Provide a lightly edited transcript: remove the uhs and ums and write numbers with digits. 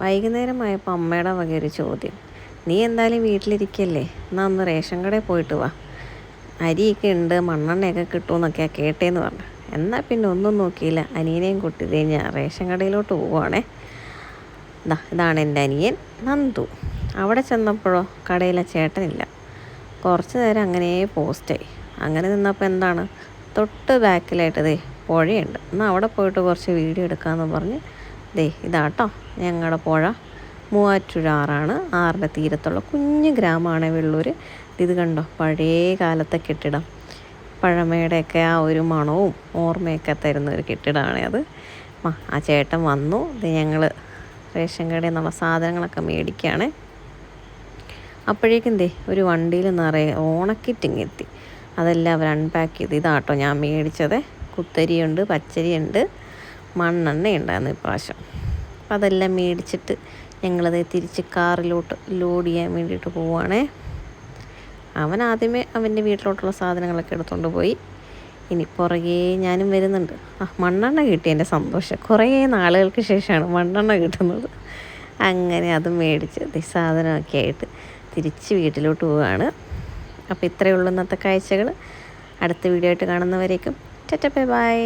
വൈകുന്നേരമായപ്പോൾ അമ്മയുടെ വക ഒരു ചോദ്യം, നീ എന്തായാലും വീട്ടിലിരിക്കല്ലേ, എന്നാൽ ഒന്ന് റേഷൻ കടയിൽ പോയിട്ട് വാ, അരിയൊക്കെ ഉണ്ട്, മണ്ണെണ്ണയൊക്കെ കിട്ടുമെന്നൊക്കെയാണ് കേട്ടേന്ന് പറഞ്ഞു. എന്നാൽ പിന്നെ ഒന്നും നോക്കിയില്ല, അനിയനെയും കൂട്ടി ഞാൻ റേഷൻ കടയിലോട്ട് പോവുകയാണേ. ഇതാണ് എൻ്റെ അനിയൻ നന്ദു. അവിടെ ചെന്നപ്പോഴോ കടയിലെ ചേട്ടനില്ല. കുറച്ച് നേരം അങ്ങനെ പോസ്റ്റായി. അങ്ങനെ നിന്നപ്പോൾ എന്താണ്, തൊട്ട് ബാക്കിലായിട്ട് പുഴയുണ്ട്. എന്നാൽ അവിടെ പോയിട്ട് കുറച്ച് വീഡിയോ എടുക്കാമെന്ന് പറഞ്ഞ് ഇതാട്ടോ ഞങ്ങളുടെ പുഴ. മൂവാറ്റുപുഴ ആറാണ്. ആറിൻ്റെ തീരത്തുള്ള കുഞ്ഞു ഗ്രാമമാണ് വെള്ളൂർ. ഇത് കണ്ടോ, പഴയ കാലത്തെ കെട്ടിടം, പഴമയുടെയൊക്കെ ആ ഒരു മണവും ഓർമ്മയൊക്കെ തരുന്ന ഒരു കെട്ടിടമാണ് അത്. ആ ചേട്ടൻ വന്നു. ഞങ്ങൾ റേഷൻ കടയിൽ നിന്നുള്ള സാധനങ്ങളൊക്കെ മേടിക്കുകയാണ്. അപ്പോഴേക്കും ഒരു വണ്ടിയിൽ നിറയെ ഓണക്കിറ്റിങ് എത്തി. അതെല്ലാം അവർ അൺപാക്ക് ചെയ്ത്. ഇതാട്ടോ ഞാൻ മേടിച്ചത്. കുത്തരിയുണ്ട്, പച്ചരിയുണ്ട്, മണ്ണെണ്ണ ഉണ്ടായിരുന്നു ഇപ്രാവശ്യം. അപ്പം അതെല്ലാം മേടിച്ചിട്ട് ഞങ്ങളത് തിരിച്ച് കാറിലോട്ട് ലോഡ് ചെയ്യാൻ വേണ്ടിയിട്ട് പോവുകയാണേ. അവൻ ആദ്യമേ അവൻ്റെ വീട്ടിലോട്ടുള്ള സാധനങ്ങളൊക്കെ എടുത്തുകൊണ്ട് പോയി. ഇനി പുറകെ ഞാനും വരുന്നുണ്ട്. മണ്ണെണ്ണ കിട്ടി, എൻ്റെ സന്തോഷം. കുറേ നാളുകൾക്ക് ശേഷമാണ് മണ്ണെണ്ണ കിട്ടുന്നത്. അങ്ങനെ അതും മേടിച്ച് സാധനമൊക്കെ ആയിട്ട് തിരിച്ച് വീട്ടിലോട്ട് പോവുകയാണ്. അപ്പോൾ ഇത്രയേ ഉള്ളൂ ഇന്നത്തെ കാഴ്ചകൾ. അടുത്ത വീഡിയോ ആയിട്ട് കാണുന്നവരേക്കും ടാറ്റാ ബൈ ബൈ.